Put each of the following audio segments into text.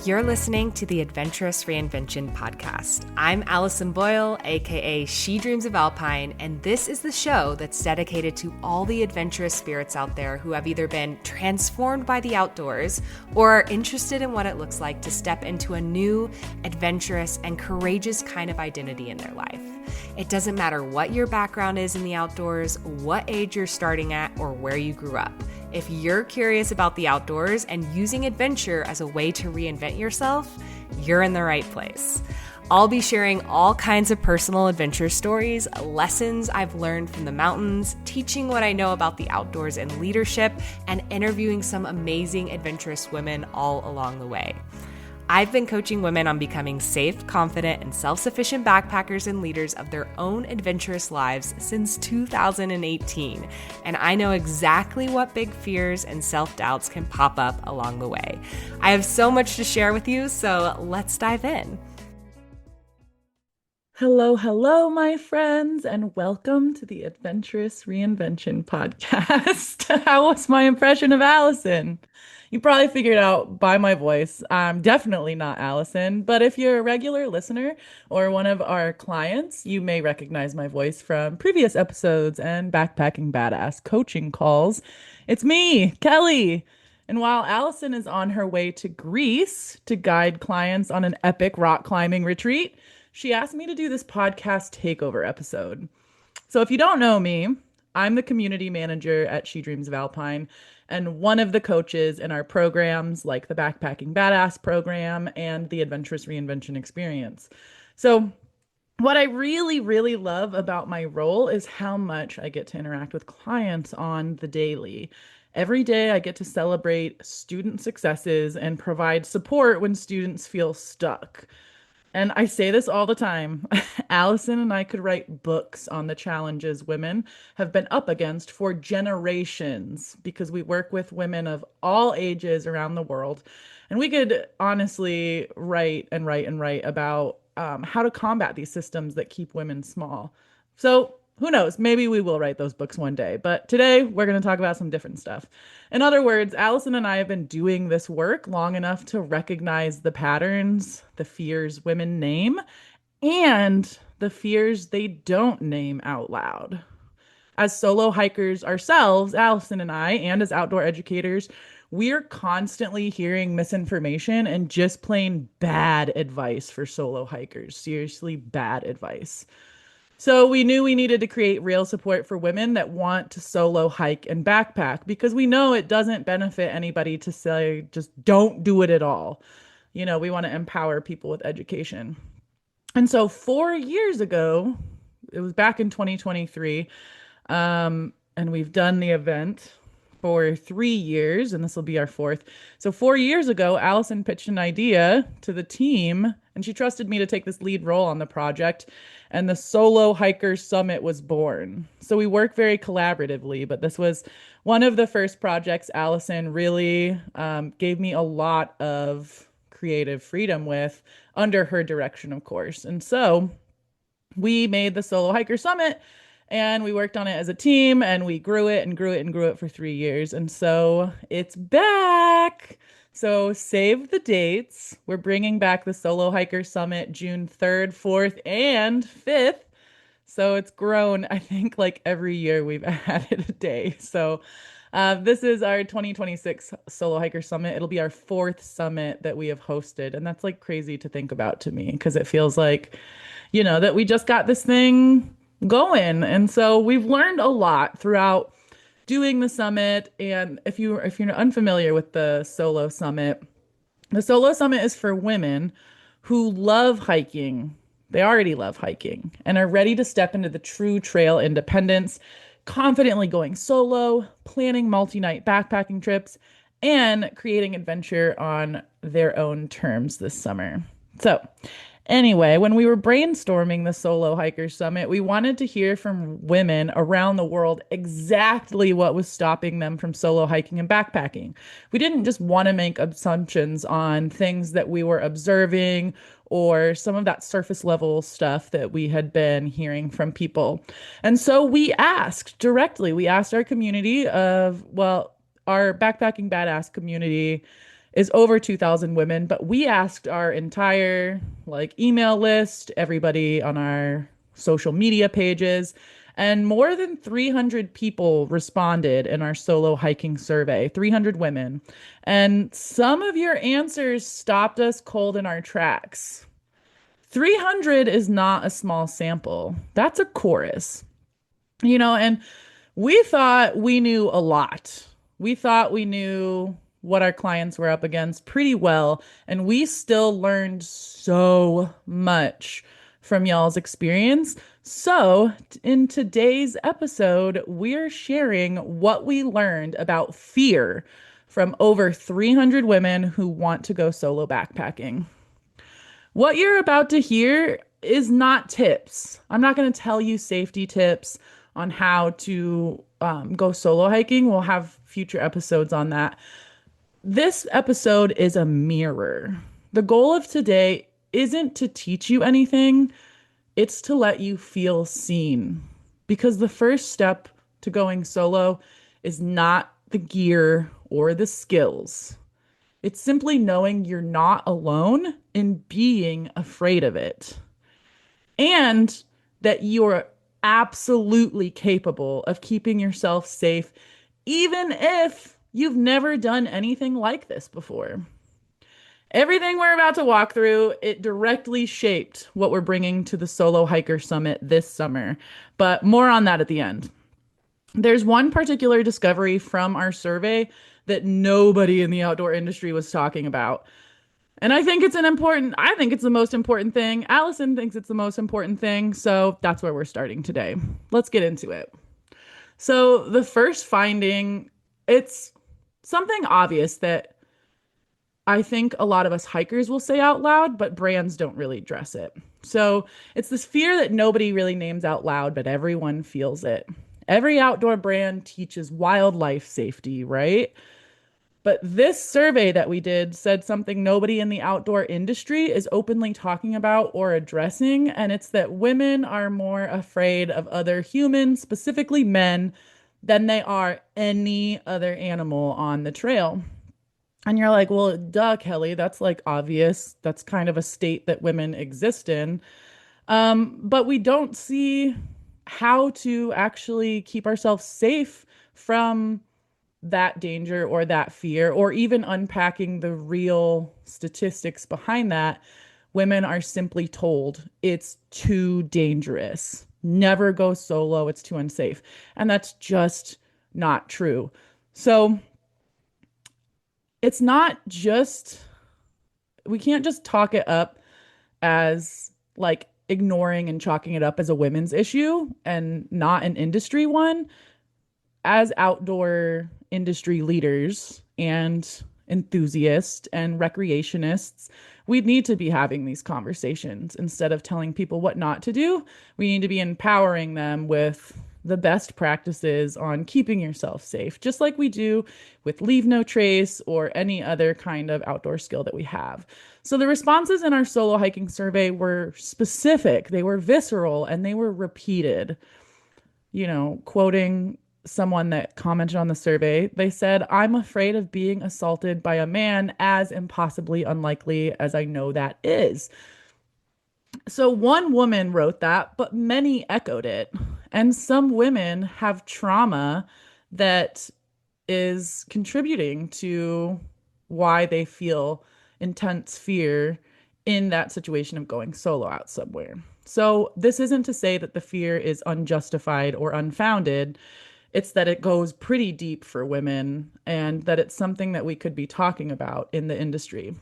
You're listening to the Adventurous Reinvention podcast. I'm Allison Boyle, aka She Dreams of Alpine, and this is the show that's dedicated to all the adventurous spirits out there who have either been transformed by the outdoors or are interested in what it looks like to step into a new, adventurous, and courageous kind of identity in their life. It doesn't matter what your background is in the outdoors, what age you're starting at, or where you grew up. If you're curious about the outdoors and using adventure as a way to reinvent yourself, you're in the right place. I'll be sharing all kinds of personal adventure stories, lessons I've learned from the mountains, teaching what I know about the outdoors and leadership, and interviewing some amazing adventurous women all along the way. I've been coaching women on becoming safe, confident, and self-sufficient backpackers and leaders of their own adventurous lives since 2018, and I know exactly what big fears and self-doubts can pop up along the way. I have so much to share with you, so let's dive in. Hello, my friends, and welcome to the Adventurous Reinvention podcast. How was my impression of Allison? You probably figured out by my voice, I'm definitely not Allison, but if you're a regular listener or one of our clients, you may recognize my voice from previous episodes and backpacking badass coaching calls. It's me, Kellie. And while Allison is on her way to Greece to guide clients on an epic rock climbing retreat, she asked me to do this podcast takeover episode. So if you don't know me, I'm the community manager at She Dreams of Alpine and one of the coaches in our programs like the Backpacking Badass program and the Adventurous Reinvention Experience. So what I really love about my role is how much I get to interact with clients on the daily. Every day I get to celebrate student successes and provide support when students feel stuck. And I say this all the time. Allison and I could write books on the challenges women have been up against for generations because we work with women of all ages around the world. And we could honestly write about how to combat these systems that keep women small. So who knows? Maybe we will write those books one day. But today we're going to talk about some different stuff. In other words, Allison and I have been doing this work long enough to recognize the patterns, the fears women name, and the fears they don't name out loud. As solo hikers ourselves, Allison and I, and as outdoor educators, we're constantly hearing misinformation and just plain bad advice for solo hikers. Seriously, bad advice. So we knew we needed to create real support for women that want to solo hike and backpack because we know it doesn't benefit anybody to say, just don't do it at all. You know, we want to empower people with education. And so 4 years ago, it was back in 2023, and we've done the event for 3 years, and this will be our fourth. So 4 years ago, Allison pitched an idea to the team, and she trusted me to take this lead role on the project. And the Solo Hikers Summit was born. So we work very collaboratively, but this was one of the first projects Allison really gave me a lot of creative freedom with under her direction, of course. And so we made the Solo Hiker Summit and we worked on it as a team and we grew it for 3 years. And so it's back. So save the dates. We're bringing back the Solo Hiker Summit June 3rd, 4th, and 5th. So it's grown, I think, like every year we've added a day. So this is our 2026 Solo Hiker Summit. It'll be our fourth summit that we have hosted. And that's like crazy to think about to me because it feels like, you know, that we just got this thing going. And so we've learned a lot throughout doing the summit. And if you're unfamiliar with the Solo Summit is for women who love hiking. They already love hiking and are ready to step into the true trail independence, confidently going solo, planning multi-night backpacking trips, and creating adventure on their own terms this summer. So anyway, when we were brainstorming the Solo Hikers Summit, we wanted to hear from women around the world exactly what was stopping them from solo hiking and backpacking. We didn't just want to make assumptions on things that we were observing or some of that surface level stuff that we had been hearing from people. And so we asked directly, we asked our community our backpacking badass community, is over 2,000 women, but we asked our entire email list, everybody on our social media pages, and more than 300 people responded in our solo hiking survey, 300 women. And some of your answers stopped us cold in our tracks. 300 is not a small sample. That's a chorus. And we thought we knew a lot. We thought we knew what our clients were up against pretty well, and we still learned so much from y'all's experience. So, in today's episode, we're sharing what we learned about fear from over 300 women who want to go solo backpacking. What you're about to hear is not tips. I'm not going to tell you safety tips on how to go solo hiking. We'll have future episodes on that. This episode is a mirror. The goal of today isn't to teach you anything, it's to let you feel seen. Because the first step to going solo is not the gear or the skills. It's simply knowing you're not alone in being afraid of it. And that you're absolutely capable of keeping yourself safe, even if you've never done anything like this before. Everything we're about to walk through, it directly shaped what we're bringing to the Solo Hiker Summit this summer, but more on that at the end. There's one particular discovery from our survey that nobody in the outdoor industry was talking about. And I think it's the most important thing. Allison thinks it's the most important thing. So that's where we're starting today. Let's get into it. So the first finding, it's something obvious that I think a lot of us hikers will say out loud, but brands don't really address it. So it's this fear that nobody really names out loud, but everyone feels it. Every outdoor brand teaches wildlife safety, right? But this survey that we did said something nobody in the outdoor industry is openly talking about or addressing, and it's that women are more afraid of other humans, specifically men, than they are any other animal on the trail. And you're like, well, duh, Kellie, that's obvious. That's kind of a state that women exist in. But we don't see how to actually keep ourselves safe from that danger or that fear, or even unpacking the real statistics behind that. Women are simply told it's too dangerous. Never go solo. It's too unsafe. And that's just not true. So it's not just, we can't just talk it up as ignoring and chalking it up as a women's issue and not an industry one. As outdoor industry leaders and enthusiasts and recreationists, we need to be having these conversations instead of telling people what not to do. We need to be empowering them with the best practices on keeping yourself safe, just like we do with Leave No Trace or any other kind of outdoor skill that we have. So the responses in our solo hiking survey were specific, they were visceral, and they were repeated. Quoting someone that commented on the survey, they said, "I'm afraid of being assaulted by a man, as impossibly unlikely as I know that is." So one woman wrote that, but many echoed it. And some women have trauma that is contributing to why they feel intense fear in that situation of going solo out somewhere. So this isn't to say that the fear is unjustified or unfounded. It's that it goes pretty deep for women and that it's something that we could be talking about in the industry.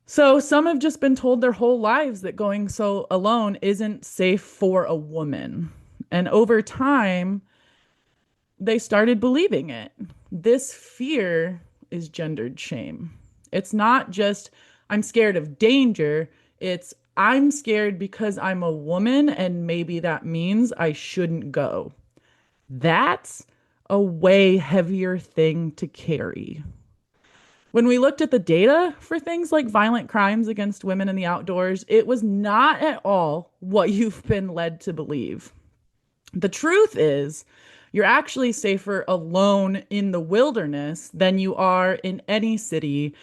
So some have just been told their whole lives that going so alone isn't safe for a woman. And over time, they started believing it. This fear is gendered shame. It's not just, I'm scared of danger. It's, I'm scared because I'm a woman and maybe that means I shouldn't go. That's a way heavier thing to carry. When we looked at the data for things like violent crimes against women in the outdoors, it was not at all what you've been led to believe. The truth is, you're actually safer alone in the wilderness than you are in any city.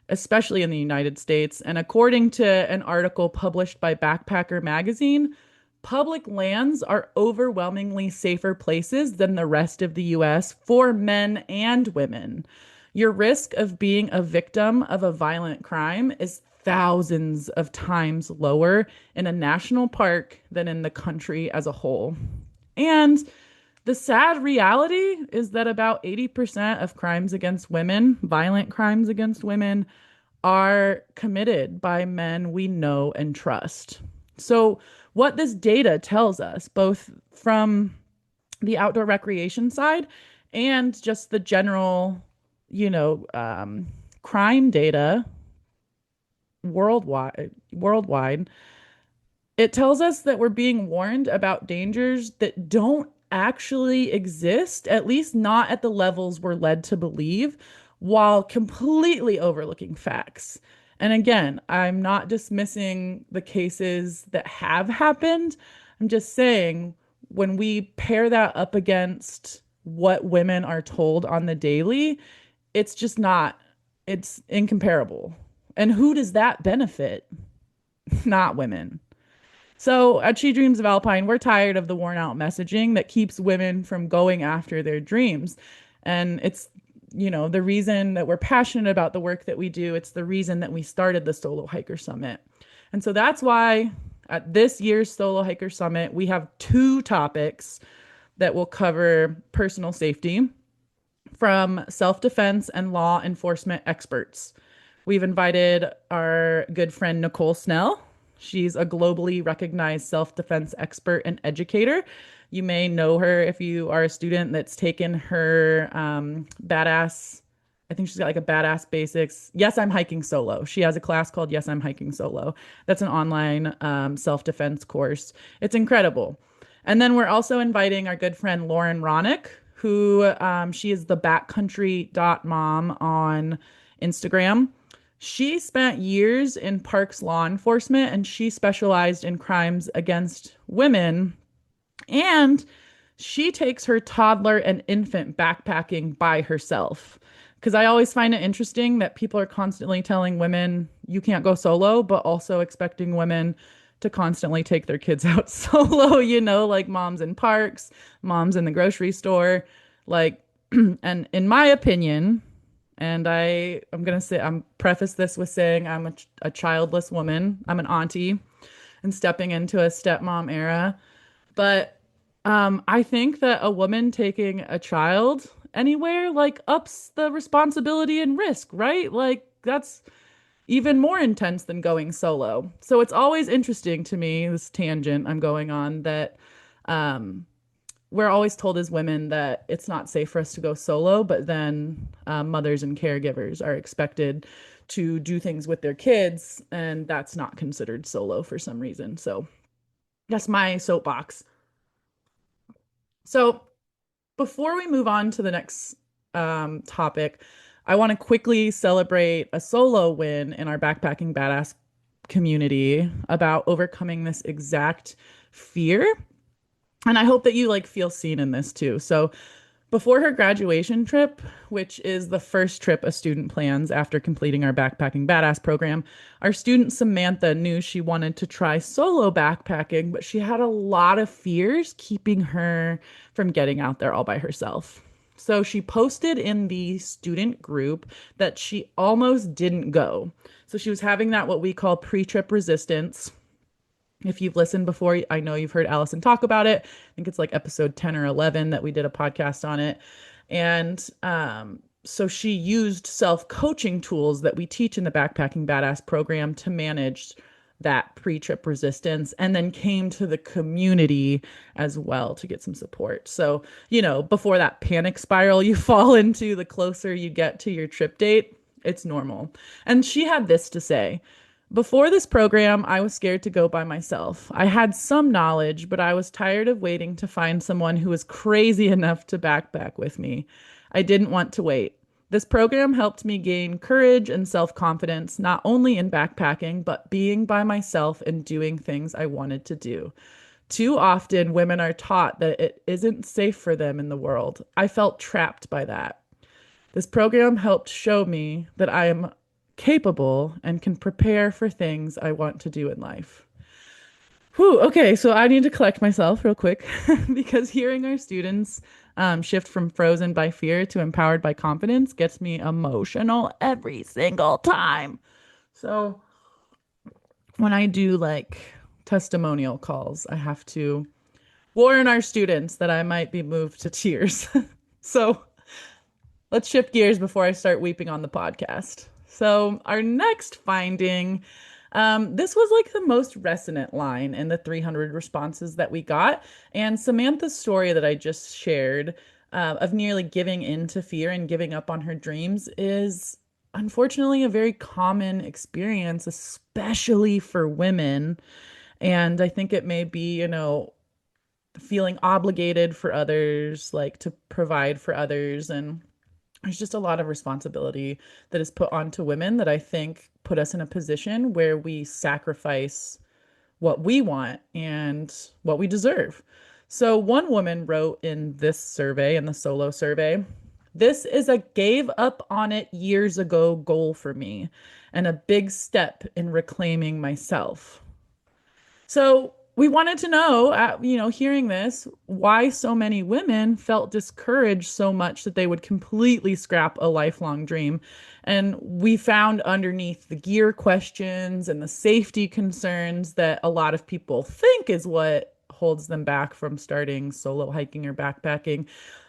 especially in the United States. And according to an article published by Backpacker magazine, public lands are overwhelmingly safer places than the rest of the US for men and women. Your risk of being a victim of a violent crime is thousands of times lower in a national park than in the country as a whole. And the sad reality is that about 80% of crimes against women, violent crimes against women, are committed by men we know and trust. So, what this data tells us, both from the outdoor recreation side and just the general, crime data worldwide, it tells us that we're being warned about dangers that don't actually exist, at least not at the levels we're led to believe, while completely overlooking facts. And again, I'm not dismissing the cases that have happened. I'm just saying when we pair that up against what women are told on the daily, it's just not, it's incomparable. And who does that benefit? Not women. So at She Dreams of Alpine, we're tired of the worn out messaging that keeps women from going after their dreams. And it's, the reason that we're passionate about the work that we do. It's the reason that we started the Solo Hiker Summit. And so that's why at this year's Solo Hiker Summit, we have two topics that will cover personal safety from self-defense and law enforcement experts. We've invited our good friend Nicole Snell. She's a globally recognized self-defense expert and educator. You may know her if you are a student that's taken her badass, I think she's got like a badass basics. Yes, I'm hiking solo. She has a class called Yes, I'm hiking solo. That's an online self-defense course. It's incredible. And then we're also inviting our good friend Lauren Ronick, who she is the backcountry.mom on Instagram. She spent years in parks law enforcement and she specialized in crimes against women. And she takes her toddler and infant backpacking by herself. Because I always find it interesting that people are constantly telling women you can't go solo, but also expecting women to constantly take their kids out solo, like moms in parks, moms in the grocery store. Like, and in my opinion, and I'm going to say, I'm preface this with saying I'm a childless woman. I'm an auntie and stepping into a stepmom era. But I think that a woman taking a child anywhere like ups the responsibility and risk, right? Like that's even more intense than going solo. So it's always interesting to me, this tangent I'm going on, that we're always told as women that it's not safe for us to go solo, but then mothers and caregivers are expected to do things with their kids, and that's not considered solo for some reason. So that's my soapbox. So before we move on to the next topic, I want to quickly celebrate a solo win in our Backpacking Badass community about overcoming this exact fear. And I hope that you feel seen in this too. So before her graduation trip, which is the first trip a student plans after completing our Backpacking Badass program, our student Samantha knew she wanted to try solo backpacking, but she had a lot of fears keeping her from getting out there all by herself. So she posted in the student group that she almost didn't go. So she was having that what we call pre-trip resistance. If you've listened before, I know you've heard Allison talk about it. I think it's like episode 10 or 11 that we did a podcast on it. And so she used self-coaching tools that we teach in the Backpacking Badass program to manage that pre-trip resistance, and then came to the community as well to get some support. So, before that panic spiral you fall into, the closer you get to your trip date, it's normal. And she had this to say: before this program, I was scared to go by myself. I had some knowledge, but I was tired of waiting to find someone who was crazy enough to backpack with me. I didn't want to wait. This program helped me gain courage and self-confidence, not only in backpacking, but being by myself and doing things I wanted to do. Too often, women are taught that it isn't safe for them in the world. I felt trapped by that. This program helped show me that I am capable, and can prepare for things I want to do in life. Whew, okay, so I need to collect myself real quick because hearing our students shift from frozen by fear to empowered by confidence gets me emotional every single time. So when I do like testimonial calls, I have to warn our students that I might be moved to tears. So let's shift gears before I start weeping on the podcast. So, our next finding, this was like the most resonant line in the 300 responses that we got. And Samantha's story that I just shared of nearly giving in to fear and giving up on her dreams is unfortunately a very common experience, especially for women. And I think it may be, feeling obligated for others, like to provide for others. And there's just a lot of responsibility that is put onto women that I think put us in a position where we sacrifice what we want and what we deserve. So one woman wrote in this survey, in the solo survey, "This is a gave up on it years ago goal for me and a big step in reclaiming myself." So we wanted to know, hearing this, why so many women felt discouraged so much that they would completely scrap a lifelong dream. And we found underneath the gear questions and the safety concerns that a lot of people think is what holds them back from starting solo hiking or backpacking.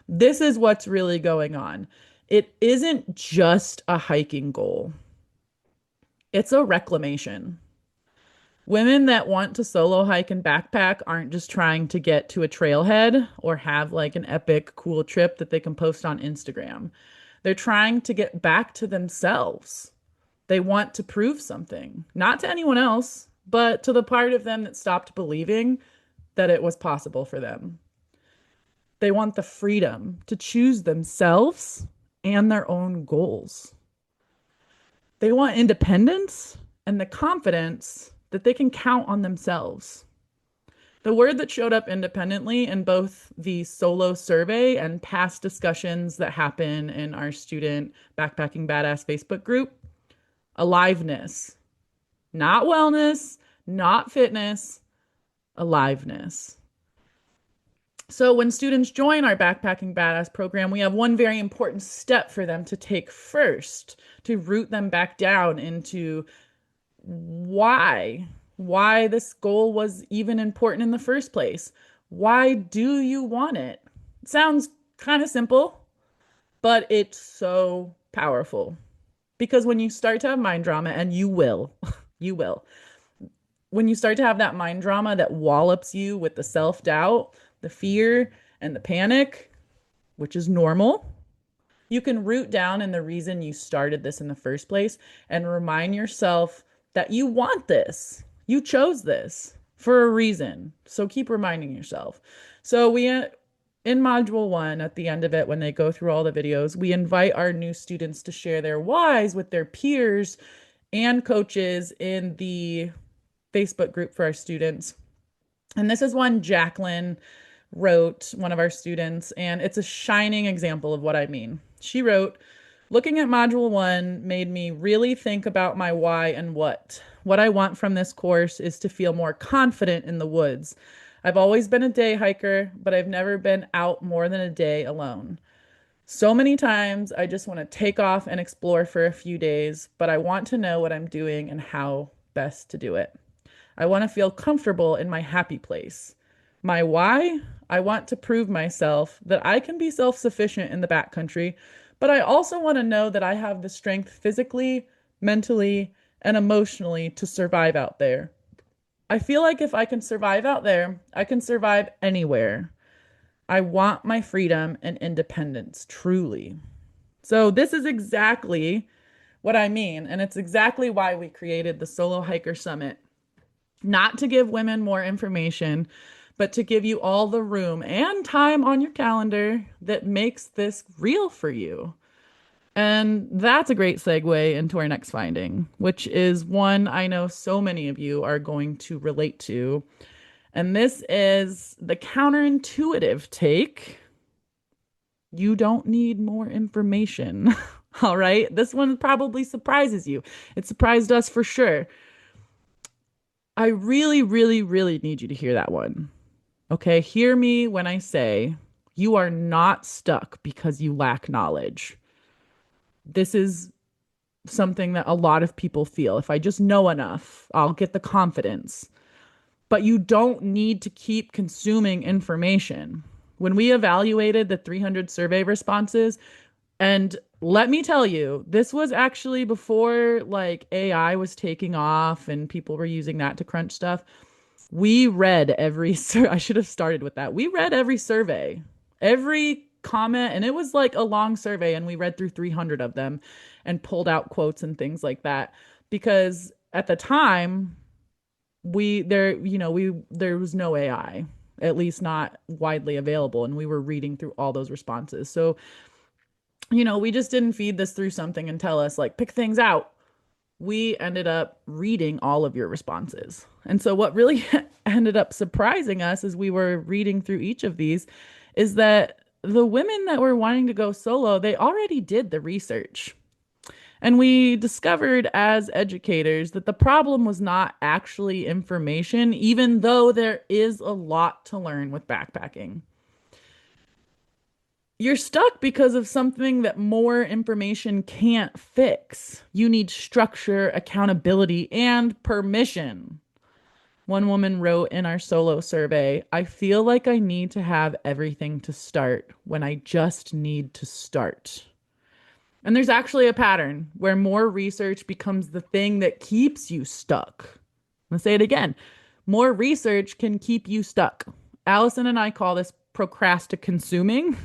This is what's really going on. It isn't just a hiking goal, it's a reclamation. Women that want to solo hike and backpack aren't just trying to get to a trailhead or have like an epic, cool trip that they can post on Instagram. They're trying to get back to themselves. They want to prove something, not to anyone else, but to the part of them that stopped believing that it was possible for them. They want the freedom to choose themselves and their own goals. They want independence and the confidence that they can count on themselves. The word that showed up independently in both the solo survey and past discussions that happen in our student Backpacking Badass Facebook group: aliveness. Not wellness, not fitness, aliveness. So when students join our Backpacking Badass program, we have one very important step for them to take first to root them back down into why this goal was even important in the first place. Why do you want it? It sounds kind of simple, but it's so powerful. Because when you start to have mind drama, and you will, you will, when you start to have that mind drama that wallops you with the self-doubt, the fear, and the panic, which is normal, you can root down in the reason you started this in the first place and remind yourself that you want this. You chose this for a reason. So keep reminding yourself. So in module 1, at the end of it, when they go through all the videos, we invite our new students to share their whys with their peers and coaches in the Facebook group for our students. And this is one Jacqueline wrote, one of our students, and it's a shining example of what I mean. She wrote, "Looking at module 1 made me really think about my why and what. What I want from this course is to feel more confident in the woods. I've always been a day hiker, but I've never been out more than a day alone. So many times I just want to take off and explore for a few days, but I want to know what I'm doing and how best to do it. I want to feel comfortable in my happy place. My why? I want to prove myself that I can be self-sufficient in the backcountry, but I also want to know that I have the strength physically, mentally, and emotionally to survive out there. I feel like if I can survive out there, I can survive anywhere. I want my freedom and independence, truly." So this is exactly what I mean, and it's exactly why we created the Solo Hiker Summit. Not to give women more information, but to give you all the room and time on your calendar that makes this real for you. And that's a great segue into our next finding, which is one I know so many of you are going to relate to. And this is the counterintuitive take: you don't need more information. All right. This one probably surprises you. It surprised us for sure. I really, really, really need you to hear that one. Okay. Hear me when I say you are not stuck because you lack knowledge. This is something that a lot of people feel. If I just know enough, I'll get the confidence. But you don't need to keep consuming information. When we evaluated the 300 survey responses, and let me tell you, this was actually before like AI was taking off and people were using that to crunch stuff. We read I should have started with that. We read every survey, every comment, and it was like a long survey, and we read through 300 of them and pulled out quotes and things like that because at the time there was no AI, at least not widely available, and we were reading through all those responses. So, we just didn't feed this through something and tell us like pick things out. We ended up reading all of your responses. And so what really ended up surprising us as we were reading through each of these is that the women that were wanting to go solo, they already did the research. And we discovered as educators that the problem was not actually information, even though there is a lot to learn with backpacking. You're stuck because of something that more information can't fix. You need structure, accountability, and permission. One woman wrote in our solo survey, I feel like I need to have everything to start when I just need to start. And there's actually a pattern where more research becomes the thing that keeps you stuck. I'm going to say it again. More research can keep you stuck. Allison and I call this procrasticonsuming.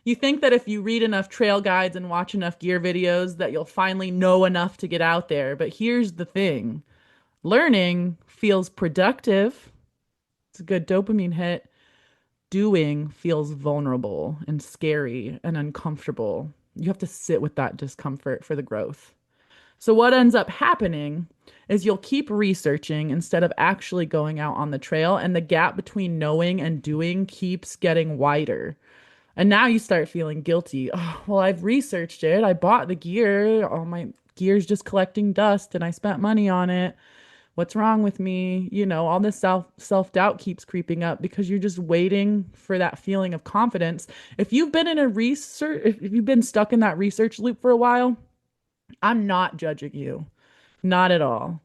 You think that if you read enough trail guides and watch enough gear videos that you'll finally know enough to get out there. But here's the thing. Learning feels productive. It's a good dopamine hit. Doing feels vulnerable and scary and uncomfortable. You have to sit with that discomfort for the growth. So what ends up happening is you'll keep researching instead of actually going out on the trail, and the gap between knowing and doing keeps getting wider. And now you start feeling guilty. Oh, well, I've researched it. I bought the gear. All my gear's just collecting dust and I spent money on it. What's wrong with me? All this self-doubt keeps creeping up because you're just waiting for that feeling of confidence. If you've been if you've been stuck in that research loop for a while, I'm not judging you. Not at all.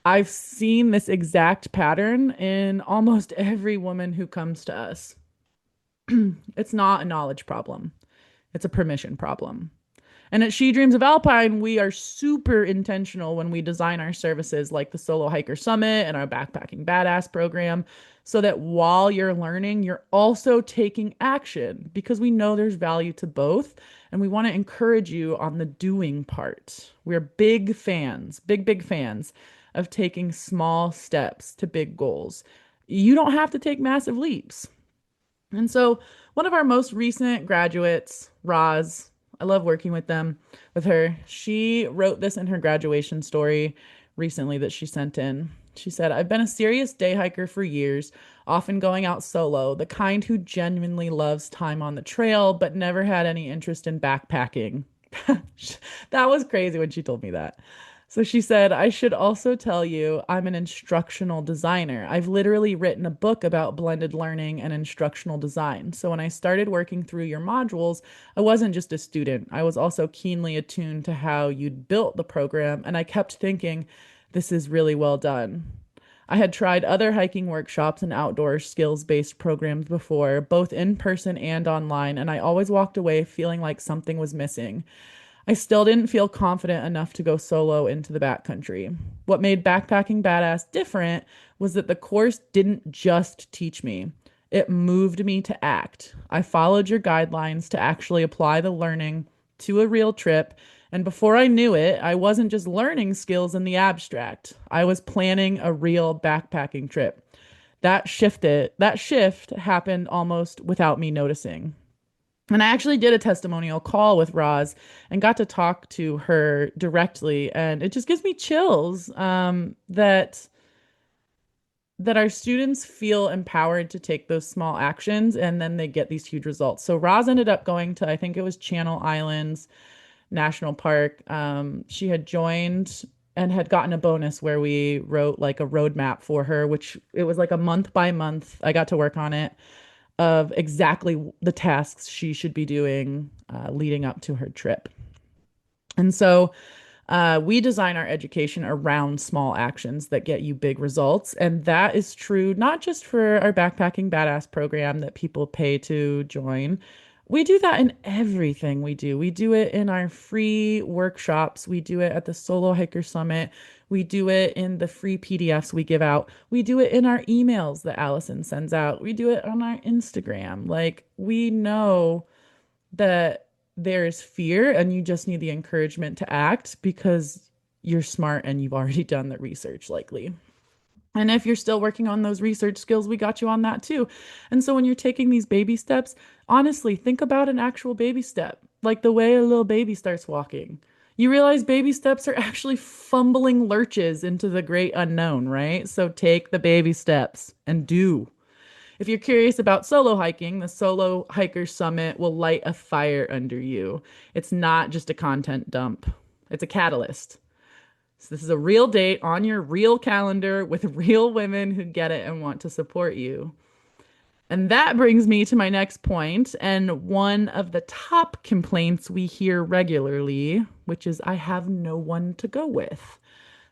I've seen this exact pattern in almost every woman who comes to us. It's not a knowledge problem. It's a permission problem. And at She Dreams of Alpine, we are super intentional when we design our services like the Solo Hiker Summit and our Backpacking Badass program, so that while you're learning, you're also taking action because we know there's value to both. And we want to encourage you on the doing part. We're big fans of taking small steps to big goals. You don't have to take massive leaps. And so one of our most recent graduates, Roz, I love working with her. She wrote this in her graduation story recently that she sent in. She said, I've been a serious day hiker for years, often going out solo, the kind who genuinely loves time on the trail, but never had any interest in backpacking. That was crazy when she told me that. So she said, I should also tell you I'm an instructional designer. I've literally written a book about blended learning and instructional design. So when I started working through your modules, I wasn't just a student. I was also keenly attuned to how you'd built the program. And I kept thinking, this is really well done. I had tried other hiking workshops and outdoor skills-based programs before, both in person and online, and I always walked away feeling like something was missing. I still didn't feel confident enough to go solo into the backcountry. What made Backpacking Badass different was that the course didn't just teach me. It moved me to act. I followed your guidelines to actually apply the learning to a real trip. And before I knew it, I wasn't just learning skills in the abstract. I was planning a real backpacking trip. That shift happened almost without me noticing. And I actually did a testimonial call with Roz and got to talk to her directly. And it just gives me chills that our students feel empowered to take those small actions and then they get these huge results. So Roz ended up going to, I think it was Channel Islands, National Park. She had joined and had gotten a bonus where we wrote like a roadmap for her, which it was like a month by month. I got to work on it of exactly the tasks she should be doing leading up to her trip. And so we design our education around small actions that get you big results. And that is true not just for our Backpacking Badass program that people pay to join. We do that in everything we do. We do it in our free workshops. We do it at the Solo Hiker Summit. We do it in the free PDFs we give out. We do it in our emails that Allison sends out. We do it on our Instagram. Like, we know that there's fear and you just need the encouragement to act because you're smart and you've already done the research, likely. And if you're still working on those research skills, we got you on that too. And so when you're taking these baby steps, honestly, think about an actual baby step, like the way a little baby starts walking. You realize baby steps are actually fumbling lurches into the great unknown, right? So take the baby steps and do. If you're curious about solo hiking, the Solo Hiker Summit will light a fire under you. It's not just a content dump, it's a catalyst. So, this is a real date on your real calendar with real women who get it and want to support you. And that brings me to my next point, and one of the top complaints we hear regularly, which is I have no one to go with.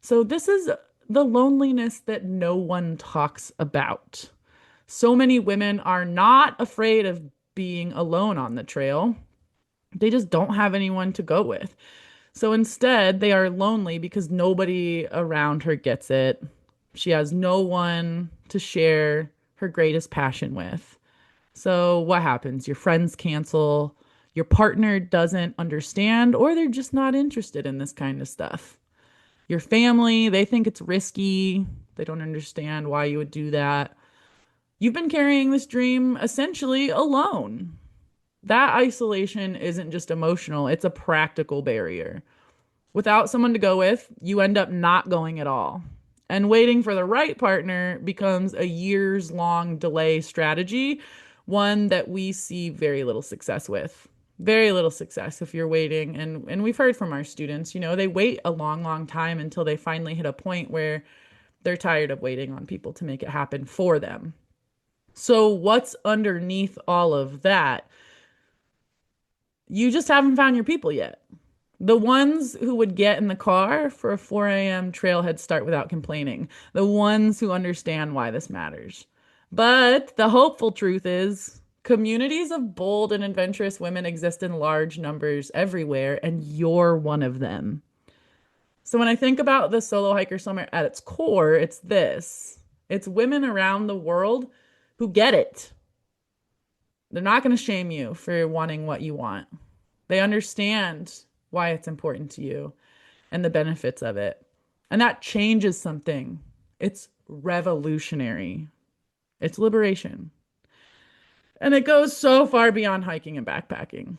So, this is the loneliness that no one talks about. So many women are not afraid of being alone on the trail. They just don't have anyone to go with. So instead, they are lonely because nobody around her gets it. She has no one to share her greatest passion with. So what happens? Your friends cancel, your partner doesn't understand, or they're just not interested in this kind of stuff. Your family, they think it's risky. They don't understand why you would do that. You've been carrying this dream essentially alone. That isolation isn't just emotional, it's a practical barrier. Without someone to go with, you end up not going at all. And waiting for the right partner becomes a years long delay strategy, one that we see very little success with. Very little success if you're waiting. And we've heard from our students, they wait a long, long time until they finally hit a point where they're tired of waiting on people to make it happen for them. So, what's underneath all of that? You just haven't found your people yet. The ones who would get in the car for a 4 a.m. trailhead start without complaining. The ones who understand why this matters. But the hopeful truth is communities of bold and adventurous women exist in large numbers everywhere, and you're one of them. So when I think about the Solo Hiker Summit at its core, it's this. It's women around the world who get it. They're not going to shame you for wanting what you want. They understand why it's important to you and the benefits of it. And that changes something. It's revolutionary. It's liberation. And it goes so far beyond hiking and backpacking.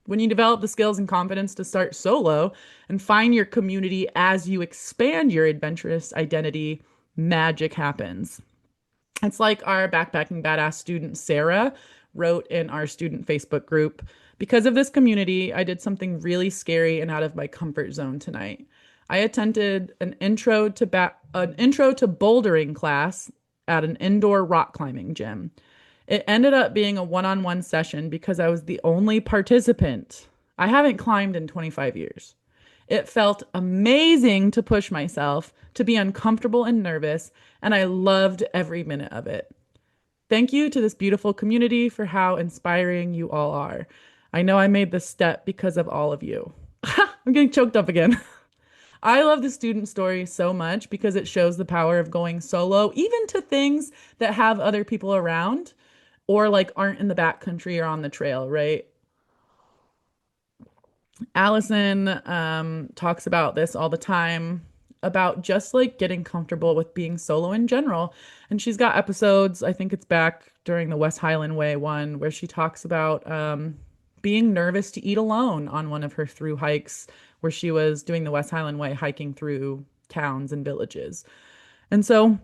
When you develop the skills and confidence to start solo and find your community as you expand your adventurous identity, magic happens. It's like our Backpacking Badass student, Sarah, wrote in our student Facebook group. Because of this community, I did something really scary and out of my comfort zone tonight. I attended an intro to bouldering class at an indoor rock climbing gym. It ended up being a one-on-one session because I was the only participant. I haven't climbed in 25 years. It felt amazing to push myself, to be uncomfortable and nervous, and I loved every minute of it. Thank you to this beautiful community for how inspiring you all are. I know I made this step because of all of you. I'm getting choked up again. I love the student story so much because it shows the power of going solo, even to things that have other people around or like aren't in the backcountry or on the trail, right? Allison talks about this all the time about just like getting comfortable with being solo in general. And she's got episodes, I think it's back during the West Highland Way one, where she talks about being nervous to eat alone on one of her through hikes where she was doing the West Highland Way, hiking through towns and villages. And so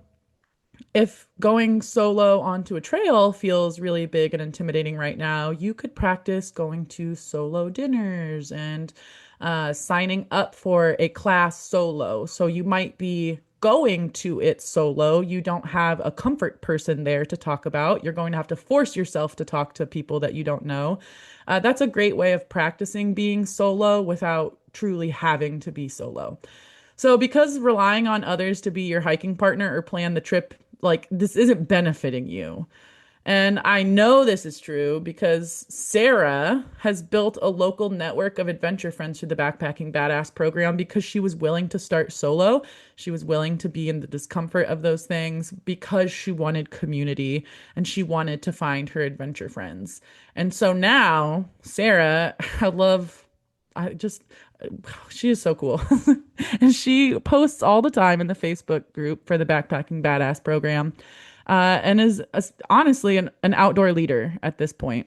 If going solo onto a trail feels really big and intimidating right now, you could practice going to solo dinners and signing up for a class solo. So you might be going to it solo. You don't have a comfort person there to talk about. You're going to have to force yourself to talk to people that you don't know. That's a great way of practicing being solo without truly having to be solo. So, because relying on others to be your hiking partner or plan the trip, like this isn't benefiting you. And I know this is true because Sarah has built a local network of adventure friends through the Backpacking Badass program because she was willing to start solo. She was willing to be in the discomfort of those things because she wanted community and she wanted to find her adventure friends. And so now, Sarah, I just, she is so cool. And she posts all the time in the Facebook group for the Backpacking Badass program, and is honestly an outdoor leader at this point.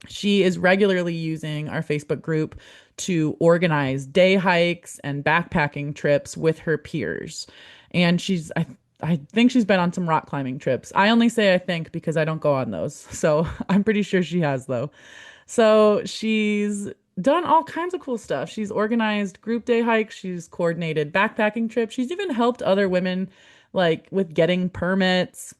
She is regularly using our Facebook group to organize day hikes and backpacking trips with her peers. And I think she's been on some rock climbing trips. I only say I think because I don't go on those. So I'm pretty sure she has, though. So she's done all kinds of cool stuff. She's organized group day hikes, she's coordinated backpacking trips, she's even helped other women like with getting permits.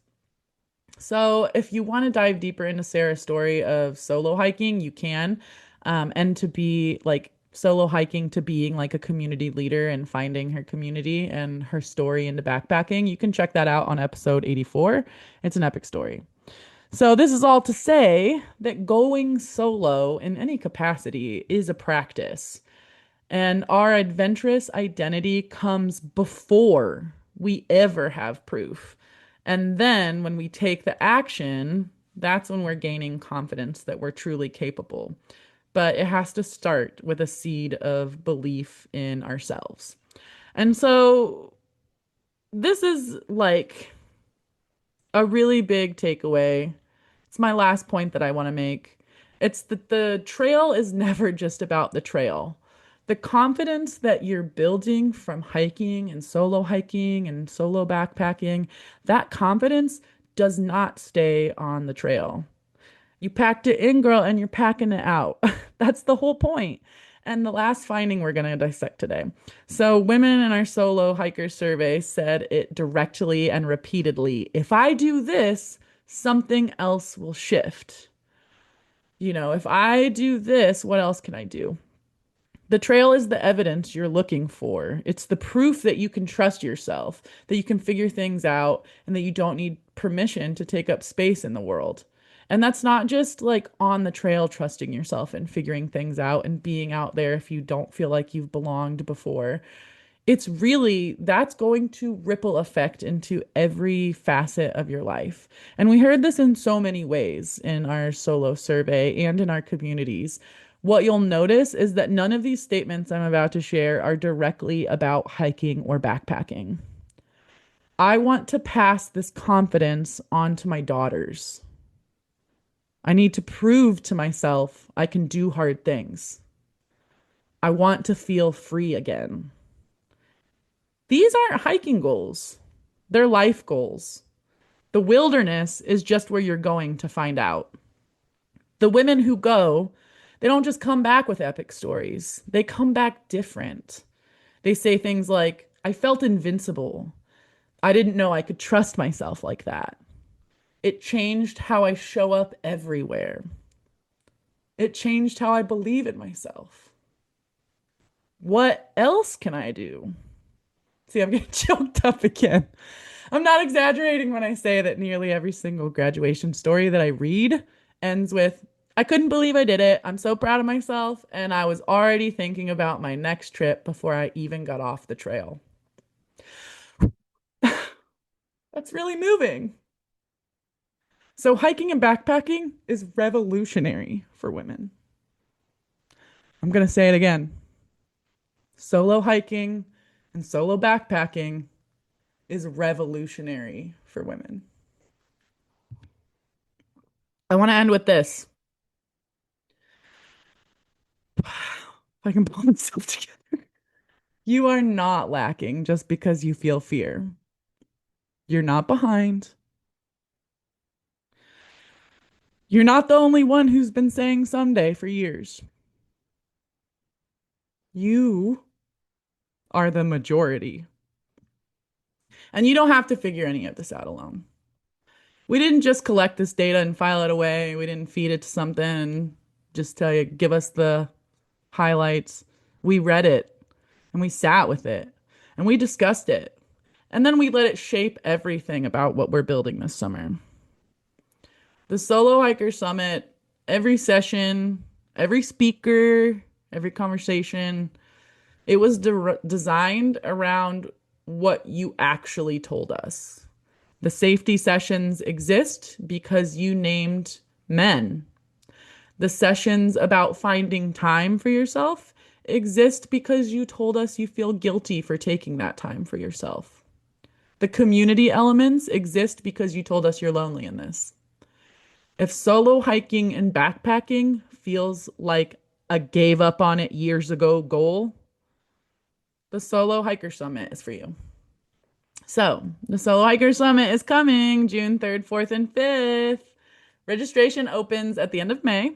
So if you want to dive deeper into Sarah's story of solo hiking, you can. And to be like solo hiking to being like a community leader and finding her community and her story into backpacking, you can check that out on episode 84. It's an epic story. So, this is all to say that going solo in any capacity is a practice, and our adventurous identity comes before we ever have proof. And then when we take the action, that's when we're gaining confidence that we're truly capable. But it has to start with a seed of belief in ourselves. And so, this is like a really big takeaway. It's my last point that I want to make. It's that the trail is never just about the trail. The confidence that you're building from hiking and solo backpacking, that confidence does not stay on the trail. You packed it in, girl, and you're packing it out. That's the whole point. And the last finding we're going to dissect today. So, women in our solo hiker survey said it directly and repeatedly. If I do this, something else will shift. If I do this, what else can I do? The trail is the evidence you're looking for. It's the proof that you can trust yourself, that you can figure things out, and that you don't need permission to take up space in the world. And that's not just like on the trail, trusting yourself and figuring things out and being out there if you don't feel like you've belonged before. It's really that's going to ripple effect into every facet of your life. And we heard this in so many ways in our solo survey and in our communities. What you'll notice is that none of these statements I'm about to share are directly about hiking or backpacking. I want to pass this confidence on to my daughters. I need to prove to myself I can do hard things. I want to feel free again. These aren't hiking goals, they're life goals. The wilderness is just where you're going to find out. The women who go, they don't just come back with epic stories, they come back different. They say things like, I felt invincible. I didn't know I could trust myself like that. It changed how I show up everywhere. It changed how I believe in myself. What else can I do? See, I'm getting choked up again. I'm not exaggerating when I say that nearly every single graduation story that I read ends with, I couldn't believe I did it. I'm so proud of myself. And I was already thinking about my next trip before I even got off the trail. That's really moving. So, hiking and backpacking is revolutionary for women. I'm going to say it again. Solo hiking and solo backpacking is revolutionary for women. I want to end with this. If I can pull myself together. You are not lacking just because you feel fear. You're not behind. You're not the only one who's been saying someday for years. You are the majority. And you don't have to figure any of this out alone. We didn't just collect this data and file it away. We didn't feed it to something, just tell you, give us the highlights. We read it and we sat with it and we discussed it. And then we let it shape everything about what we're building this summer. The Solo Hiker Summit, every session, every speaker, every conversation, it was designed around what you actually told us. The safety sessions exist because you named men. The sessions about finding time for yourself exist because you told us you feel guilty for taking that time for yourself. The community elements exist because you told us you're lonely in this. If solo hiking and backpacking feels like a gave up on it years ago goal, the Solo Hiker Summit is for you. So, the Solo Hiker Summit is coming June 3rd, 4th, and 5th. Registration opens at the end of May.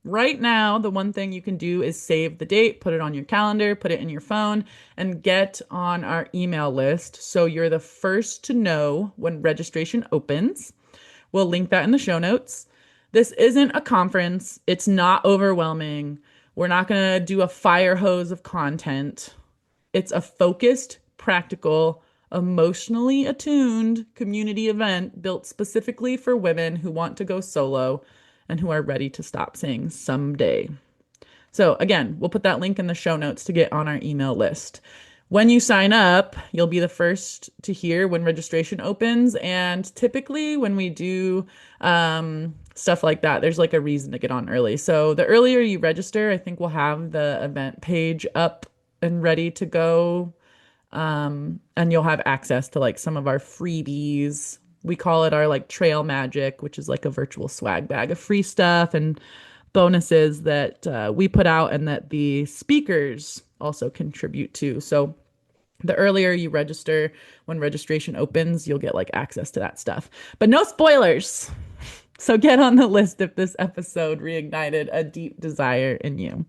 Right now, the one thing you can do is save the date, put it on your calendar, put it in your phone, and get on our email list so you're the first to know when registration opens. We'll link that in the show notes. This isn't a conference. It's not overwhelming. We're not going to do a fire hose of content. It's a focused, practical, emotionally attuned community event built specifically for women who want to go solo and who are ready to stop saying someday. So again, we'll put that link in the show notes to get on our email list. When you sign up, you'll be the first to hear when registration opens. And typically when we do stuff like that, there's like a reason to get on early. So the earlier you register, I think we'll have the event page up and ready to go. And you'll have access to like some of our freebies. We call it our like trail magic, which is like a virtual swag bag of free stuff and bonuses that we put out and that the speakers also contribute to. So the earlier you register, when registration opens, you'll get like access to that stuff. But no spoilers. So get on the list if this episode reignited a deep desire in you.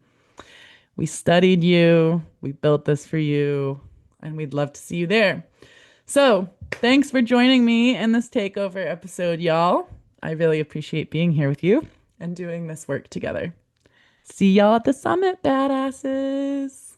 We studied you, we built this for you, and we'd love to see you there. So thanks for joining me in this takeover episode, y'all. I really appreciate being here with you and doing this work together. See y'all at the summit, badasses.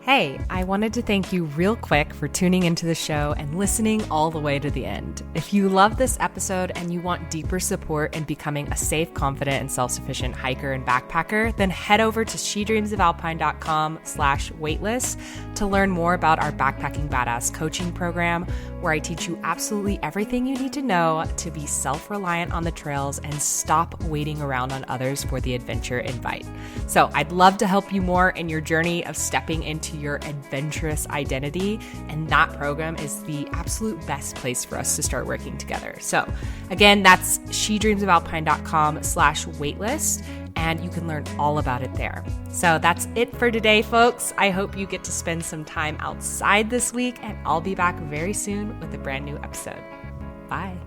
Hey, I wanted to thank you real quick for tuning into the show and listening all the way to the end. If you love this episode and you want deeper support in becoming a safe, confident, and self-sufficient hiker and backpacker, then head over to shedreamsofalpine.com/waitlist to learn more about our Backpacking Badass coaching program, where I teach you absolutely everything you need to know to be self-reliant on the trails and stop waiting around on others for the adventure invite. So I'd love to help you more in your journey of stepping into your adventurous identity, and that program is the absolute best place for us to start working together. So again, that's shedreamsofalpine.com/waitlist, and you can learn all about it there. So that's it for today, folks. I hope you get to spend some time outside this week, and I'll be back very soon with a brand new episode. Bye.